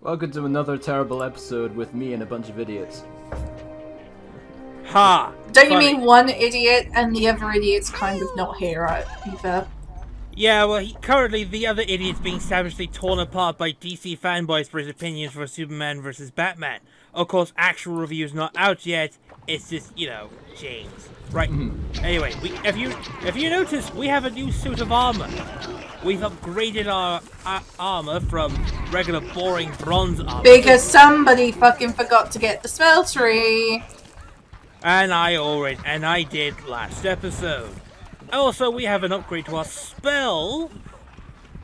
Welcome to another terrible episode with me and a bunch of idiots. Ha! Don't you mean one idiot and the other idiot's kind of not here either? Yeah, well, currently the other idiot's being savagely torn apart by DC fanboys for his opinions for Superman vs. Batman. Of course, actual review's not out yet. It's just, you know, James. Right. Anyway, if you notice, we have a new suit of armor. We've upgraded our armor from regular boring bronze armor. Because somebody fucking forgot to get the spell tree. And I did last episode. Also, we have an upgrade to our spell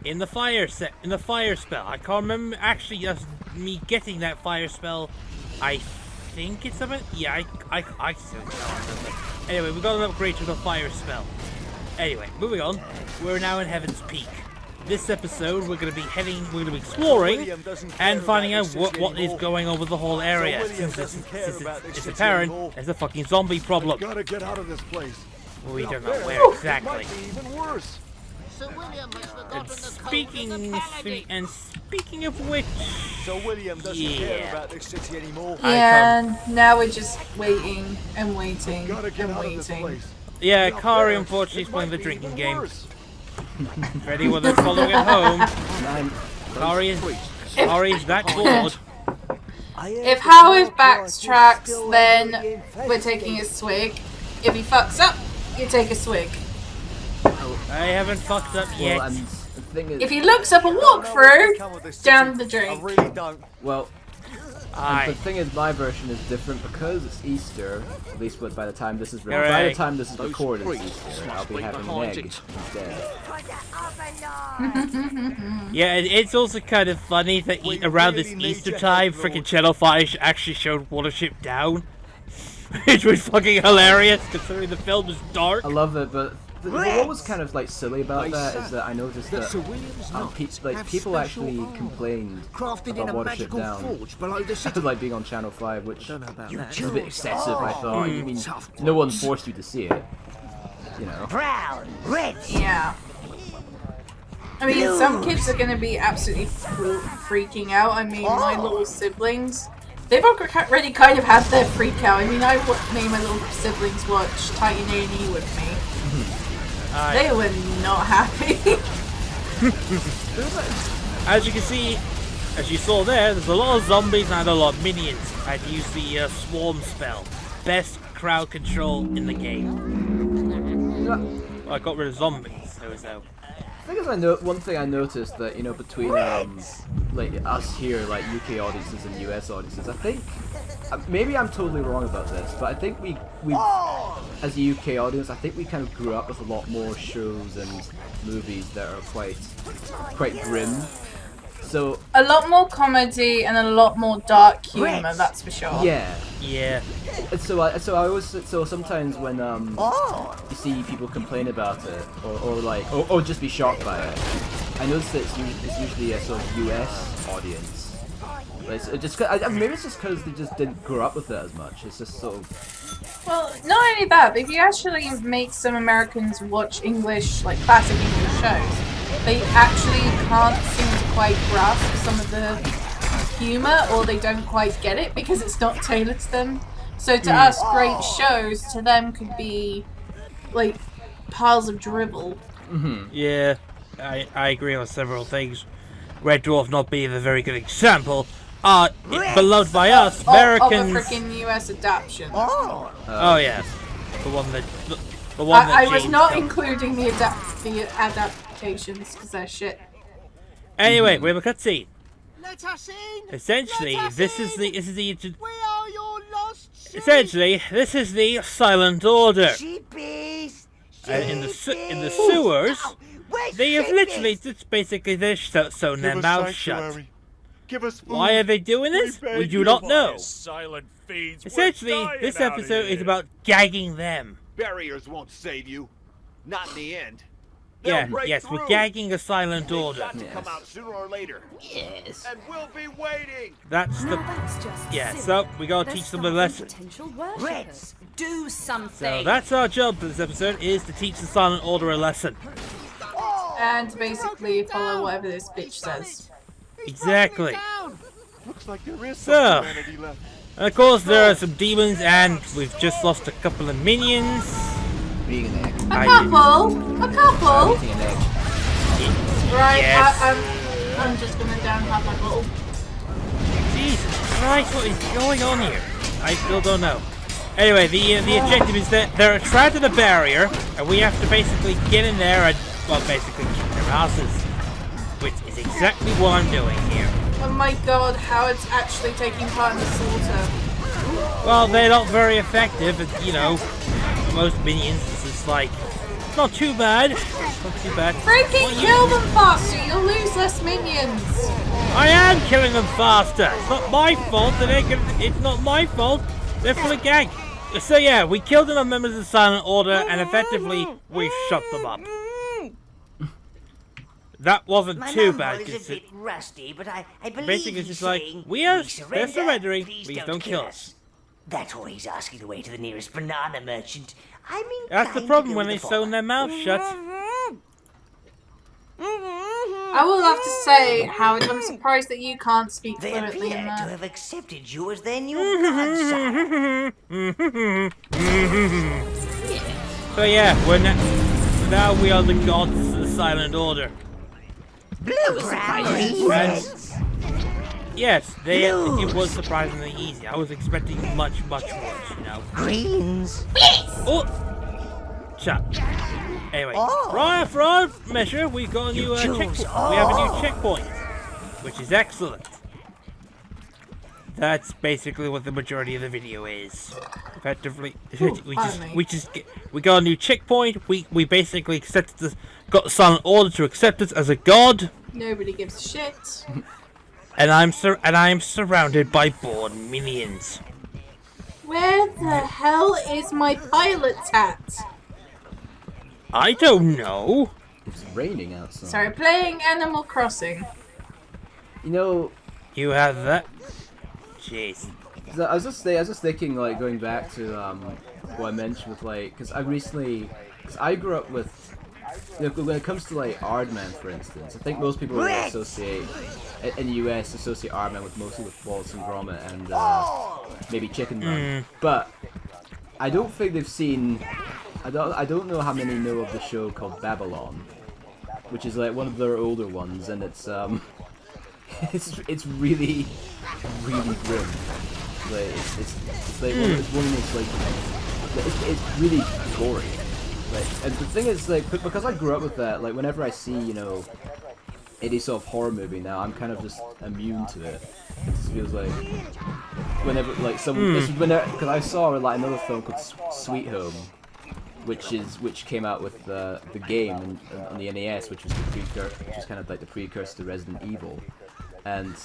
in the fire spell. I can't remember actually just me getting that fire spell. I think it's something. Yeah, I still can't remember. Anyway, we got an upgrade to the fire spell. Anyway, moving on. We're now in Heaven's Peak. This episode, we're going to be exploring and finding out what is going on with the whole area. Since it's apparent there's a fucking zombie problem. Gotta get out of this place. We don't know where exactly. Even worse. Speaking of which, So William doesn't care about this city anymore. Yeah, now we're just waiting and waiting Gotta get and out of this waiting. place. yeah, Kari unfortunately is playing the drinking game. Ready with us following at home. Kari is that bored. If Howard backtracks, then we're taking a swig. If he fucks up, you take a swig. I haven't fucked up yet. Well, and the thing is, If he looks up a walkthrough, down the drink. I really don't. well, and the thing is, my version is different because it's Easter. At least by the time this is by the time this is recorded, it's Easter. I'll be having an egg instead. Yeah, it's also kind of funny that around this Easter time, freaking Channel 5 actually showed Watership Down. Which was fucking hilarious, considering the film is dark. I love it, but what was kind of like silly about that is that I noticed that people actually complained about Watership Down, like being on Channel 5, which is a bit excessive. I thought. I mean, no one forced you to see it, you know. Yeah. I mean, some kids are gonna be absolutely freaking out. I mean, my little siblings, they've already kind of had their freak out. I mean, I made my little siblings watch Titan A&E with me. They were not happy. As you can see, as you saw there's a lot of zombies and a lot of minions. I had to use the swarm spell. Best crowd control in the game. Well, I got rid of zombies, so. I think one thing I noticed that, you know, between like us here, like UK audiences and US audiences, I think maybe I'm totally wrong about this, but I think we as a UK audience, I think we kind of grew up with a lot more shows and movies that are quite grim. So a lot more comedy and a lot more dark humor, that's for sure. Yeah. Yeah. So sometimes when you see people complain about it or just be shocked by it, I notice that it's usually a sort of US audience. But maybe it's just because they just didn't grow up with it as much. It's just sort of. Well, not only that, but if you actually make some Americans watch English, like classic English shows, they actually can't seem to quite grasp some of the humor, or they don't quite get it because it's not tailored to them. So to us, great shows to them could be like piles of dribble. Yeah, I agree on several things. Red Dwarf not being a very good example. Beloved by us, Americans. Of a freaking US adaptation. Oh yeah, the one that. I was not including the adaptations because they're shit. Anyway, we have a cutscene. Let us in. Essentially, this is the We are your lost sheep. essentially this is the Silent Order. Sheepies. In the sewers, they have literally just basically sewn their mouths shut. Give us food. Why are they doing this? We do not know. Silent feeds. Essentially, this episode is about gagging them. Barriers won't save you. Not in the end. Yes, we're gagging the Silent Order. Got to come out sooner or later. Yes. And we'll be waiting. That's the so we gotta teach them a lesson. Reds, do something. So that's our job for this episode, is to teach the Silent Order a lesson. And basically follow whatever this bitch says. Exactly. Looks like there is So, some humanity left. and of course, there are some demons, and we've just lost a couple of minions. Being an egg. A couple. A couple. Eating an egg. Right. Yes. I'm just gonna down have my bottle. Jesus Christ, what is going on here? I still don't know. Anyway, the objective is that they're trapped in a barrier, and we have to basically get in there and, well, basically kick their asses. Which is exactly what I'm doing here. Oh my god, Howard's actually taking part in the slaughter. Well, they're not very effective, and, you know, most minions, it's just like, not too bad. Not too bad. Freaking kill them faster, you'll lose less minions. I am killing them faster. It's not my fault that it's not my fault. They're full of gag. So yeah, we killed enough members of the Silent Order, and effectively we shut them up. That wasn't too bad. Is a bit rusty, but I believe Basically, it's he's just like, saying, they're surrendering. Please don't kill us. That's why he's asking the way to the nearest banana merchant. I mean, That's the problem when they sewn their mouth shut. I will have to say, Howard, I'm surprised that you can't speak They fluently appear in to that. have accepted you as their new godson. So yeah, now we are the gods of the Silent Order. Blue And yes, it was surprisingly easy. I was expecting much worse, you know. Greens. Oh! Shut. Anyway, for our measure, we've got a new checkpoint. We have a new checkpoint, which is excellent. That's basically what the majority of the video is. Effectively, we got a new checkpoint. We basically got the Silent Order to accept us as a god. Nobody gives a shit. And I am surrounded by bored minions. Where the hell is my pilot's hat? I don't know. It's raining outside. Sorry, playing Animal Crossing. You know, You have that. Jeez. I was just thinking, like, going back to what I mentioned with, like, because I grew up with, you know, when it comes to like Aardman, for instance, I think most people associate in the US associate Aardman with mostly with Wallace and Gromit and maybe Chicken Run, but I don't think they've seen. I don't know how many know of the show called Babylon, which is like one of their older ones, and it's it's really grim. Like it's like one of those like it's really gory. Like, and the thing is, like, because I grew up with that, like whenever I see, you know, any sort of horror movie now, I'm kind of just immune to it. It just feels like whenever like because I saw like another film called Sweet Home, which came out with the game on the NES, which was kind of like the precursor to Resident Evil, and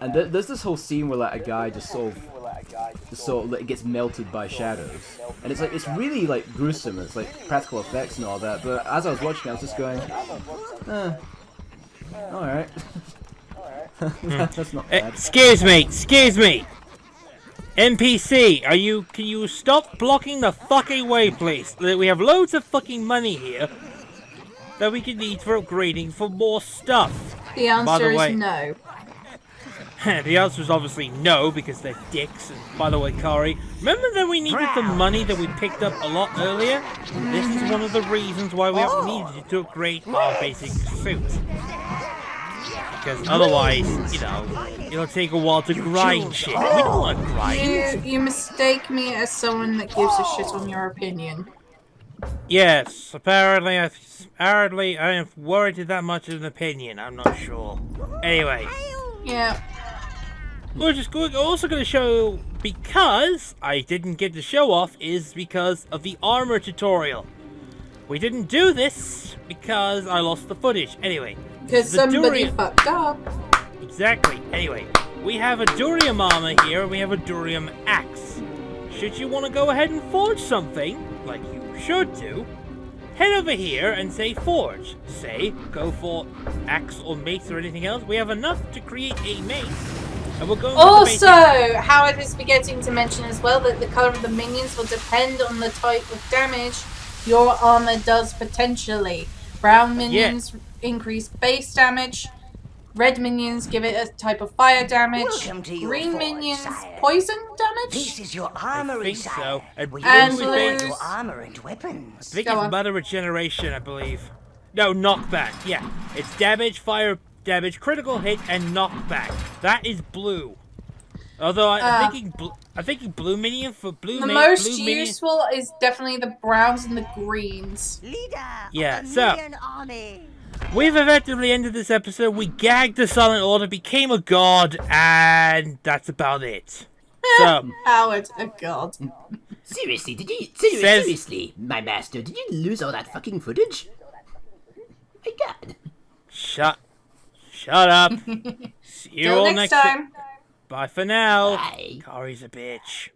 there's this whole scene where like a guy just sort of like, gets melted by shadows, and it's like it's really like gruesome. It's like practical effects and all that. But as I was watching, I was just going, all right, that's not bad. Excuse me. NPC, can you stop blocking the fucking way, please? We have loads of fucking money here that we can need for upgrading for more stuff. The answer is no. The answer is obviously no, because they're dicks. And by the way, Kari, remember that we needed the money that we picked up a lot earlier? This is one of the reasons why we needed to upgrade our basic suit. Because otherwise, you know, it'll take a while to grind shit. We don't want to grind. You mistake me as someone that gives a shit on your opinion. Yes, apparently I am worried that much of an opinion. I'm not sure. Anyway. Yeah. We're also going to show, because I didn't get to show off, is because of the armor tutorial. We didn't do this because I lost the footage. Anyway. Because somebody fucked up. Exactly. Anyway, we have a Durium armor here, and we have a Durium axe. Should you want to go ahead and forge something, like you should do, head over here and say forge. Say, go for axe or mace or anything else. We have enough to create a mace. And we're going also, Howard is forgetting to mention as well that the color of the minions will depend on the type of damage your armor does potentially. Brown minions increase base damage. Red minions give it a type of fire damage. Welcome to your Green fort, minions sire. poison This damage. is your armory, think so. sire. And Where And you blue store blues- your armor and weapons. I think Go it's on. Mother Regeneration, I believe. No, knockback. Yeah, it's damage, fire damage, critical hit, and knockback. That is blue. Although I'm thinking blue minion for blue. The blue most minion. useful is definitely the browns and the greens. Leader Yeah, of a so- million army. We've effectively ended this episode. We gagged the Silent Order, became a god, and that's about it. So, Howard, a god. Seriously, Says- seriously, my master, did you lose all that fucking footage? My god. shut up. See you Till all next next time. Bye for now. Bye. Kari's a bitch.